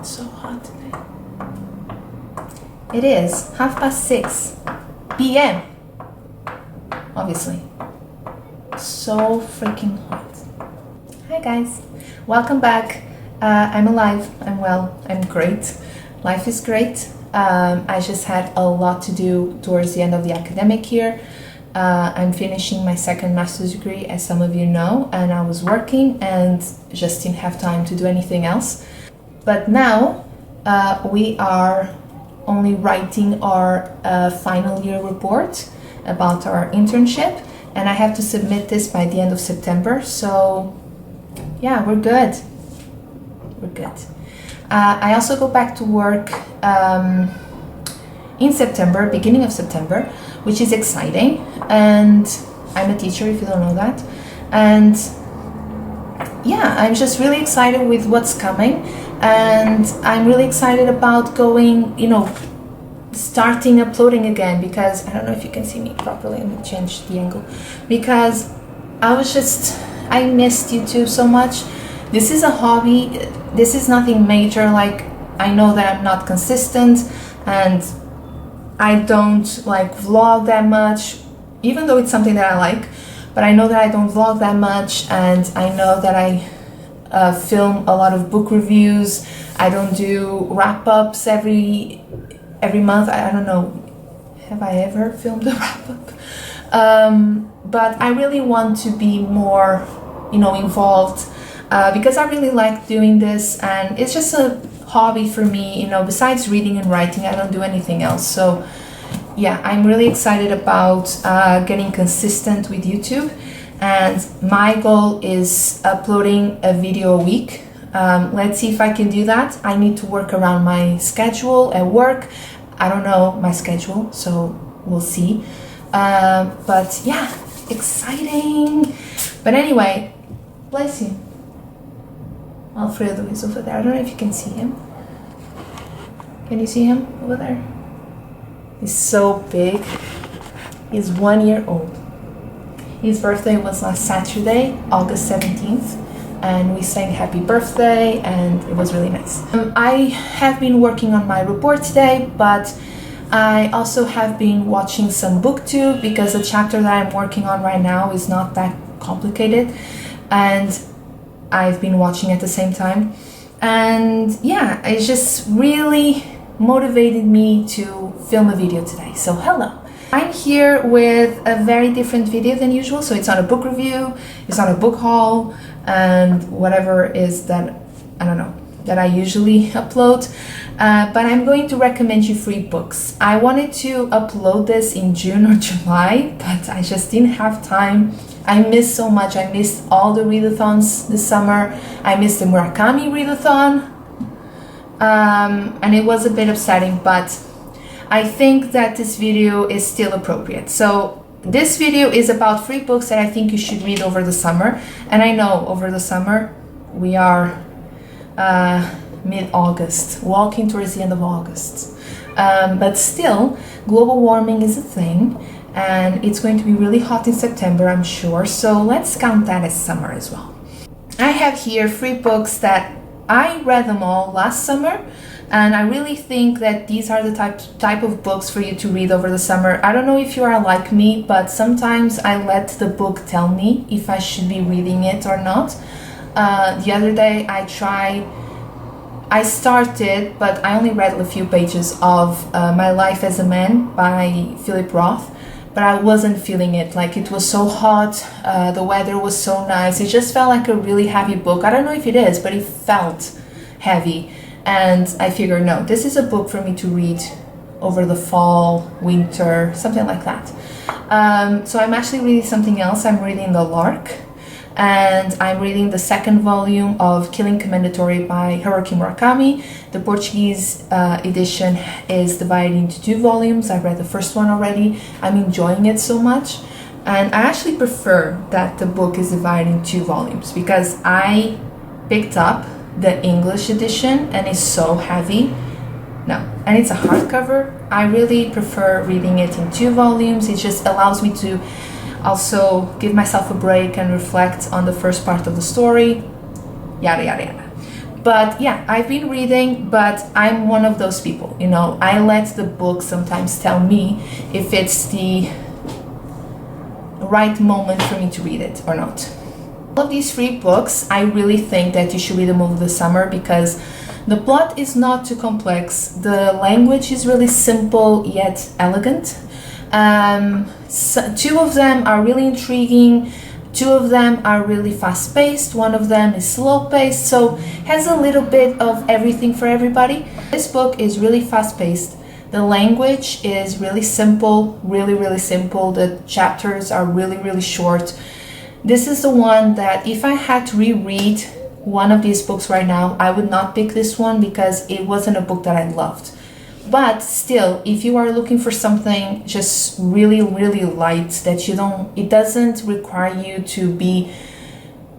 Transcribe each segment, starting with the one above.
It's so hot today. It is 6:30 p.m. Obviously. So freaking hot. Hi guys, welcome back. I'm alive, I'm well, I'm great. Life is great. I just had a lot to do towards the end of the academic year. I'm finishing my second master's degree, as some of you know, and I was working and just didn't have time to do anything else. But now we are only writing our final year report about our internship, and I have to submit this by the end of September. So yeah, we're good. We're good. I also go back to work in September, beginning of September, which is exciting. And I'm a teacher, if you don't know that. And yeah, I'm just really excited with what's coming. And I'm really excited about going, starting uploading again, because I don't know if you can see me properly. Let me change the angle. Because I missed YouTube so much. This is a hobby. This is nothing major. Like, I know that I'm not consistent and I don't vlog that much, even though it's something that I like, but I know that I don't vlog that much, and I know that I film a lot of book reviews. I don't do wrap-ups every month. I don't know, have I ever filmed a wrap-up? But I really want to be more, involved, because I really like doing this, and it's just a hobby for me. Besides reading and writing, I don't do anything else. So yeah, I'm really excited about getting consistent with YouTube, and my goal is uploading a video a week. Let's see if I can do that. I need to work around my schedule at work. I don't know my schedule, so we'll see. But yeah, exciting. But anyway, bless you. Alfredo is over there. I don't know if you can see him. Can you see him over there? He's so big. He's 1 year old. His birthday was last Saturday, August 17th, and we sang happy birthday, and it was really nice. I have been working on my report today, but I also have been watching some booktube, because the chapter that I'm working on right now is not that complicated, and I've been watching at the same time. And yeah, it just really motivated me to film a video today. So hello. I'm here with a very different video than usual. So it's not a book review, it's not a book haul, and whatever is that, I don't know, that I usually upload. But I'm going to recommend you 3 books. I wanted to upload this in June or July, but I just didn't have time. I missed so much. I missed all the readathons this summer. I missed the Murakami readathon. And it was a bit upsetting, but I think that this video is still appropriate. So this video is about 3 books that I think you should read over the summer. And I know over the summer we are mid-August, walking towards the end of August. But still, global warming is a thing, and it's going to be really hot in September, I'm sure. So let's count that as summer as well. I have here 3 books that I read them all last summer, and I really think that these are the type of books for you to read over the summer. I don't know if you are like me, but sometimes I let the book tell me if I should be reading it or not. The other day I started, but I only read a few pages of My Life as a Man by Philip Roth, but I wasn't feeling it. Like, it was so hot, the weather was so nice, it just felt like a really heavy book. I don't know if it is, but it felt heavy, and I figured, no, this is a book for me to read over the fall, winter, something like that. So I'm actually reading something else. I'm reading The Lark, and I'm reading the 2nd volume of Killing Commendatory by Haruki Murakami. The Portuguese edition is divided into 2 volumes. I read the first one already. I'm enjoying it so much, and I actually prefer that the book is divided in 2 volumes, because I picked up the English edition and it's so heavy. No, and it's a hardcover. I really prefer reading it in 2 volumes. It just allows me to also give myself a break and reflect on the first part of the story, yada yada yada. But yeah, I've been reading, but I'm one of those people, you know, I let the book sometimes tell me if it's the right moment for me to read it or not. All of these 3 books, I really think that you should read them over the summer because the plot is not too complex. The language is really simple yet elegant. So 2 of them are really intriguing. 2 of them are really fast-paced. 1 of them is slow-paced, so has a little bit of everything for everybody. This book is really fast-paced. The language is really simple, really simple. The chapters are really short. This is the one that if I had to reread one of these books right now, I would not pick this one because it wasn't a book that I loved. But still, if you are looking for something just really light, that it doesn't require you to be,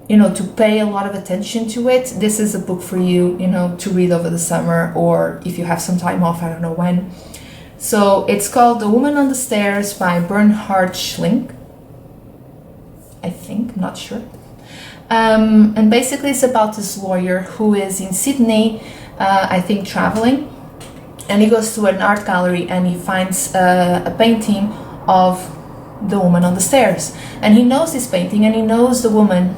you know, to pay a lot of attention to it, this is a book for you, you know, to read over the summer, or if you have some time off, I don't know when. So it's called The Woman on the Stairs by Bernhard Schlink, I think, I'm not sure. And basically it's about this lawyer who is in Sydney, I think traveling, and he goes to an art gallery and he finds a painting of the woman on the stairs. And he knows this painting and he knows the woman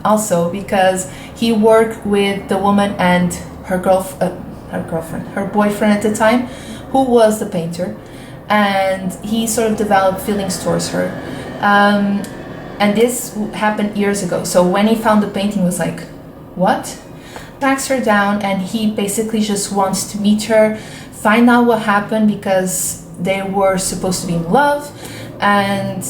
also because he worked with the woman and her boyfriend at the time, who was the painter, and he sort of developed feelings towards her. And this happened years ago. So when he found the painting, he was like, what? Tracks her down and he basically just wants to meet her, find out what happened because they were supposed to be in love, and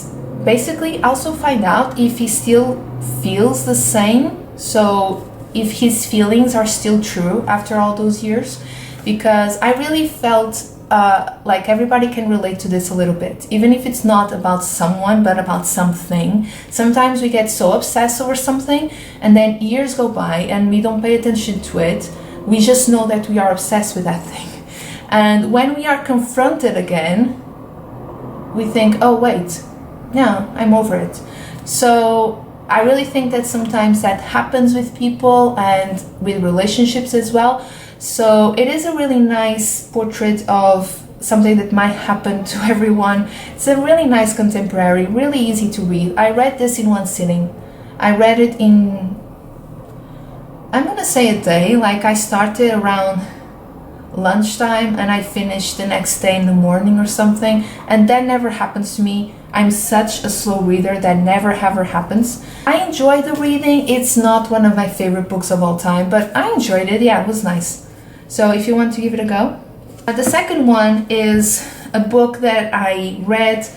basically also find out if he still feels the same. So if his feelings are still true after all those years, because I really felt like everybody can relate to this a little bit, even if it's not about someone but about something. Sometimes we get so obsessed over something and then years go by and we don't pay attention to it. We just know that we are obsessed with that thing, and when we are confronted again, we think, oh wait, no, I'm over it. So I really think that sometimes that happens with people and with relationships as well. So it is a really nice portrait of something that might happen to everyone. It's a really nice contemporary, really easy to read. I read this in one sitting. I read it in, I'm gonna say a day. Like I started around lunchtime and I finished the next day in the morning or something, and that never happens to me. I'm such a slow reader, that never ever happens. I enjoy the reading. It's not one of my favorite books of all time, but I enjoyed it. Yeah, it was nice. So if you want to give it a go. The second one is a book that I read.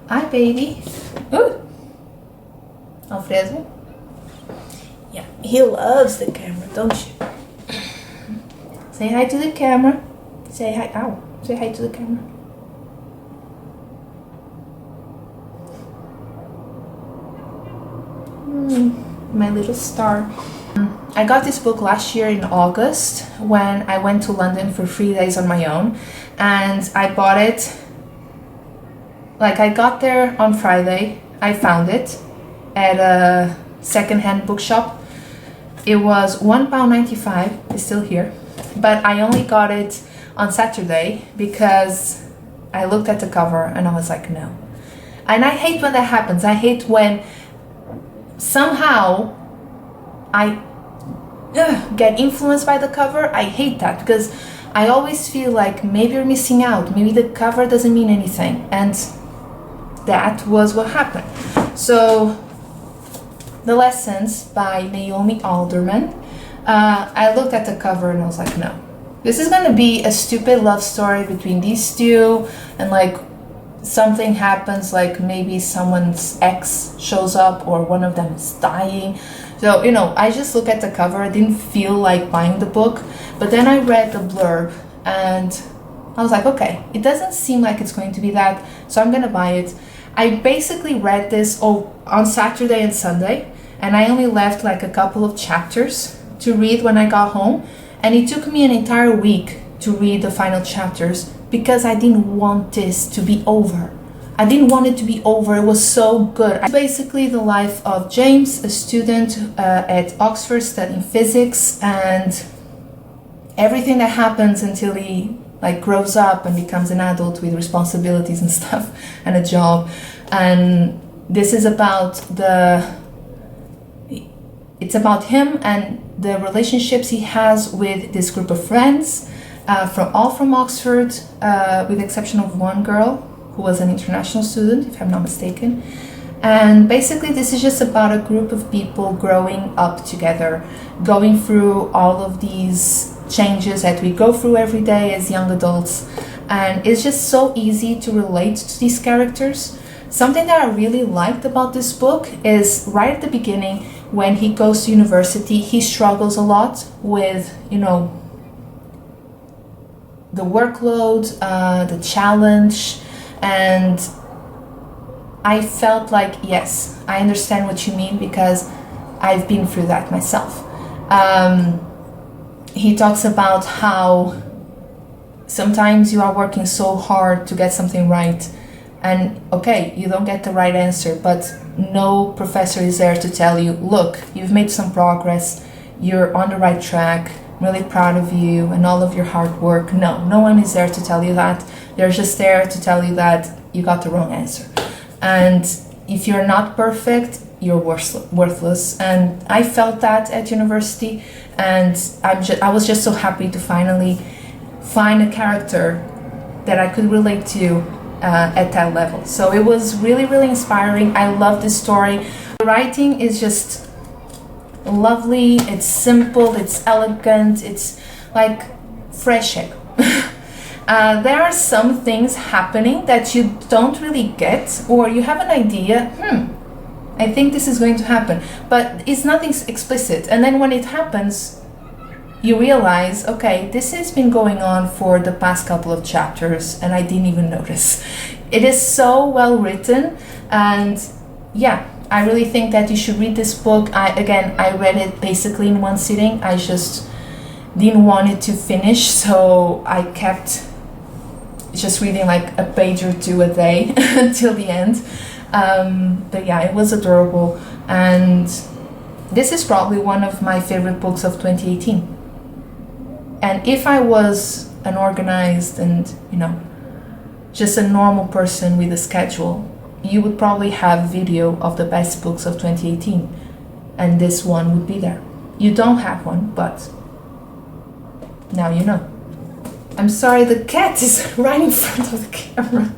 Hi baby. Ooh. Alfredo. Yeah, he loves the camera, don't you? Say hi to the camera. Say hi. Ow. Say hi to the camera. My little star. I got this book last year in August when I went to London for 3 days on my own, and I bought it. Like I got there on Friday, I found it at a second-hand bookshop. It was £1.95, it's still here, but I only got it on Saturday because I looked at the cover and I was like, no. And I hate when that happens. I hate when somehow I get influenced by the cover. I hate that because I always feel like maybe you're missing out. Maybe the cover doesn't mean anything, and that was what happened. So, The Lessons by Naomi Alderman. I looked at the cover and I was like, no. This is gonna be a stupid love story between these two, and like something happens, like maybe someone's ex shows up or one of them is dying. So, you know, I just look at the cover. I didn't feel like buying the book, but then I read the blurb and I was like, okay, it doesn't seem like it's going to be that, so I'm gonna buy it. I basically read this on Saturday and Sunday, and I only left like a couple of chapters to read when I got home, and it took me an entire week to read the final chapters because I didn't want this to be over. I didn't want it to be over. It was so good. It's basically the life of James, a student at Oxford studying physics, and everything that happens until he like grows up and becomes an adult with responsibilities and stuff and a job. And this is about it's about him and the relationships he has with this group of friends, from Oxford, with the exception of one girl who was an international student, if I'm not mistaken. And basically this is just about a group of people growing up together, going through all of these changes that we go through every day as young adults. And it's just so easy to relate to these characters. Something that I really liked about this book is right at the beginning, when he goes to university, he struggles a lot with, you know, the workload, the challenge. And I felt like, yes, I understand what you mean, because I've been through that myself. He talks about how sometimes you are working so hard to get something right, and okay, you don't get the right answer, but no professor is there to tell you, look, you've made some progress, you're on the right track, I'm really proud of you and all of your hard work. No one is there to tell you that. They're just there to tell you that you got the wrong answer. And if you're not perfect, you're worthless. And I felt that at university, and I was just so happy to finally find a character that I could relate to at that level. So it was really, really inspiring. I love this story. The writing is just lovely, it's simple, it's elegant, it's like fresh air. There are some things happening that you don't really get, or you have an idea, I think this is going to happen, but it's nothing explicit. And then when it happens, you realize, okay, this has been going on for the past couple of chapters and I didn't even notice. It is so well written, and yeah, I really think that you should read this book. I read it basically in one sitting. I just didn't want it to finish, so I kept just reading like a page or two a day until the end. But yeah, it was adorable, and this is probably one of my favorite books of 2018. And if I was an organized and, you know, just a normal person with a schedule, you would probably have video of the best books of 2018, and this one would be there. You don't have one, but now you know. I'm sorry, the cat is right in front of the camera.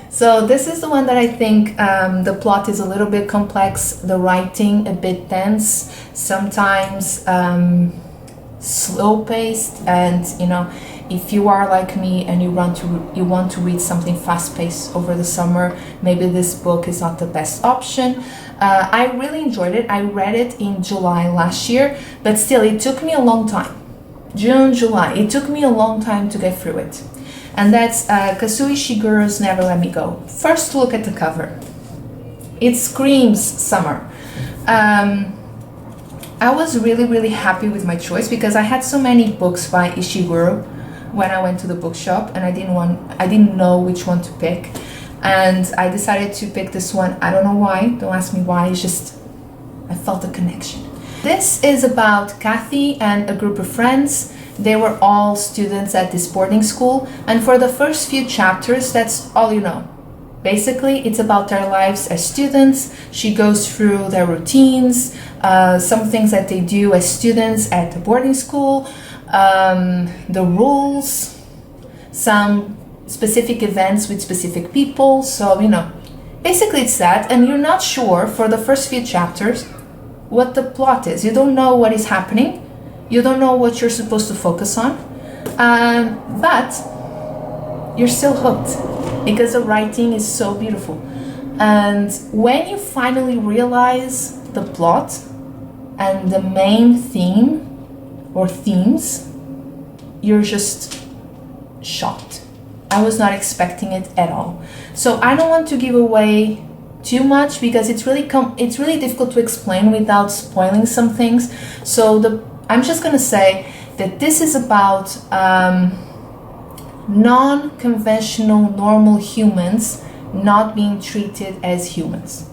So this is the one that I think the plot is a little bit complex, the writing a bit dense, sometimes slow-paced, and you know, if you are like me and you want to read something fast-paced over the summer, maybe this book is not the best option. I really enjoyed it. I read it in July last year, but still it took me a long time. June, July, it took me a long time to get through it. And that's Kazushi Girls, Never Let Me Go. First look at the cover. It screams summer. I was really, really happy with my choice, because I had so many books by Ishiguro when I went to the bookshop, and I didn't know which one to pick. And I decided to pick this one. I don't know why, don't ask me why, it's just, I felt a connection. This is about Kathy and a group of friends. They were all students at this boarding school, and for the first few chapters, that's all you know. Basically, it's about their lives as students. She goes through their routines, some things that they do as students at the boarding school, the rules, some specific events with specific people. So, you know, basically it's that, and you're not sure for the first few chapters what the plot is. You don't know what is happening. You don't know what you're supposed to focus on, but you're still hooked because the writing is so beautiful. And when you finally realize the plot and the main theme or themes, you're just shocked. I was not expecting it at all. So I don't want to give away too much, because it's really difficult to explain without spoiling some things. So I'm just gonna say that this is about non-conventional normal humans not being treated as humans.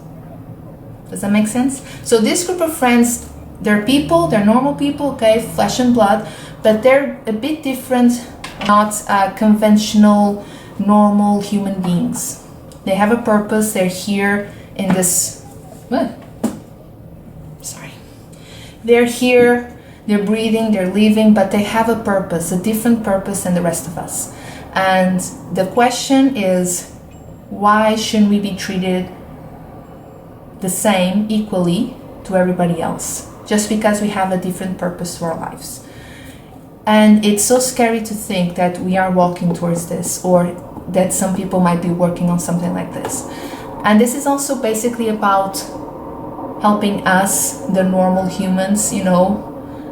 Does that make sense? So this group of friends, they're people, they're normal people, okay, flesh and blood, but they're a bit different, not conventional normal human beings. They have a purpose. They're here in this they're here, they're breathing, they're living, but they have a purpose, a different purpose than the rest of us. And the question is, why shouldn't we be treated the same, equally, to everybody else, just because we have a different purpose to our lives? And it's so scary to think that we are walking towards this, or that some people might be working on something like this. And this is also basically about helping us, the normal humans, you know,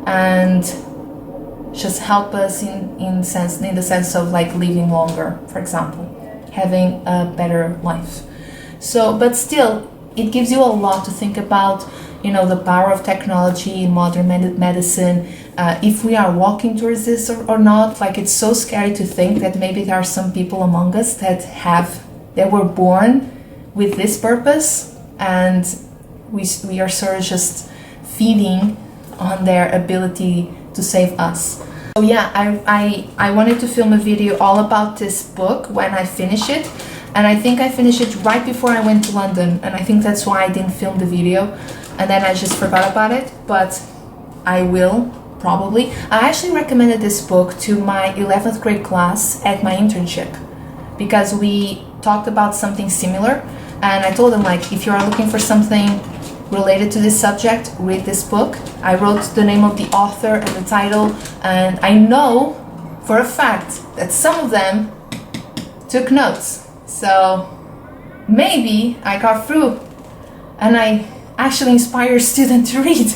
and just help us in the sense of like living longer, for example, having a better life. So, but still, it gives you a lot to think about, you know, the power of technology in modern medicine, if we are walking towards this or not. Like, it's so scary to think that maybe there are some people among us that were born with this purpose, and we are sort of just feeding on their ability to save us. So yeah, I wanted to film a video all about this book when I finish it, and I think I finished it right before I went to London, and I think that's why I didn't film the video, and then I just forgot about it, but I will probably. I actually recommended this book to my 11th grade class at my internship, because we talked about something similar, and I told them, like, if you are looking for something related to this subject, read this book. I wrote the name of the author and the title, and I know for a fact that some of them took notes. So maybe I got through and I actually inspire a student to read.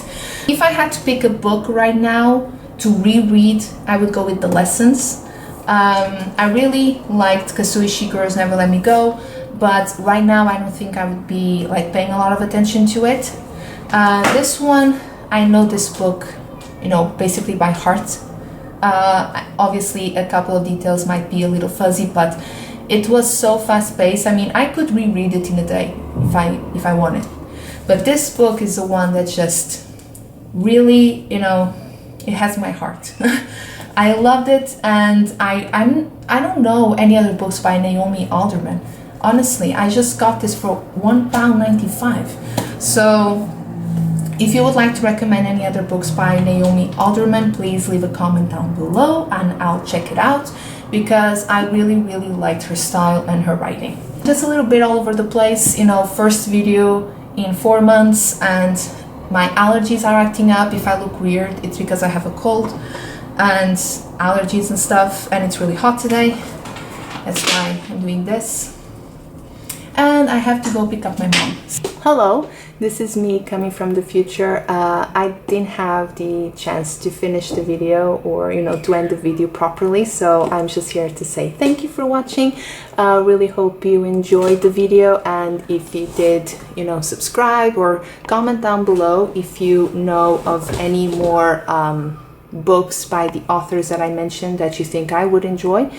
If I had to pick a book right now to reread, I would go with The Lessons. I really liked Kazushi Girls, Never Let Me Go, but right now I don't think I would be like paying a lot of attention to it. This one, I know this book, you know, basically by heart. Obviously a couple of details might be a little fuzzy, but it was so fast-paced. I mean, I could reread it in a day if I wanted. But this book is the one that just really, you know, it has my heart. I loved it, and I don't know any other books by Naomi Alderman. Honestly, I just got this for £1.95. So if you would like to recommend any other books by Naomi Alderman, please leave a comment down below and I'll check it out, because I really, really liked her style and her writing. Just a little bit all over the place, you know, first video in 4 months, and my allergies are acting up. If I look weird, it's because I have a cold and allergies and stuff, and it's really hot today. That's why I'm doing this. And I have to go pick up my mom. Hello, this is me coming from the future. I didn't have the chance to finish the video, or, you know, to end the video properly, so I'm just here to say thank you for watching. Really hope you enjoyed the video, and if you did, you know, subscribe or comment down below if you know of any more books by the authors that I mentioned that you think I would enjoy.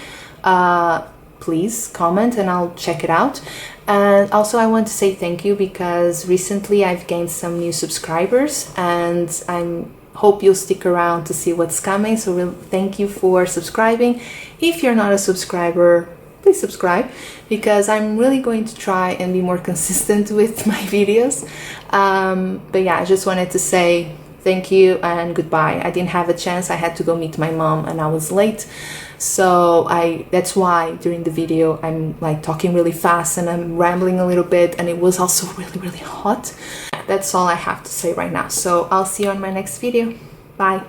Please comment and I'll check it out. And also I want to say thank you, because recently I've gained some new subscribers, and I hope you'll stick around to see what's coming. So really thank you for subscribing. If you're not a subscriber, please subscribe, because I'm really going to try and be more consistent with my videos. But yeah, I just wanted to say thank you and goodbye. I didn't have a chance. I had to go meet my mom and I was late. So that's why during the video I'm like talking really fast and I'm rambling a little bit, and it was also really, really hot. That's all I have to say right now. So I'll see you on my next video. Bye.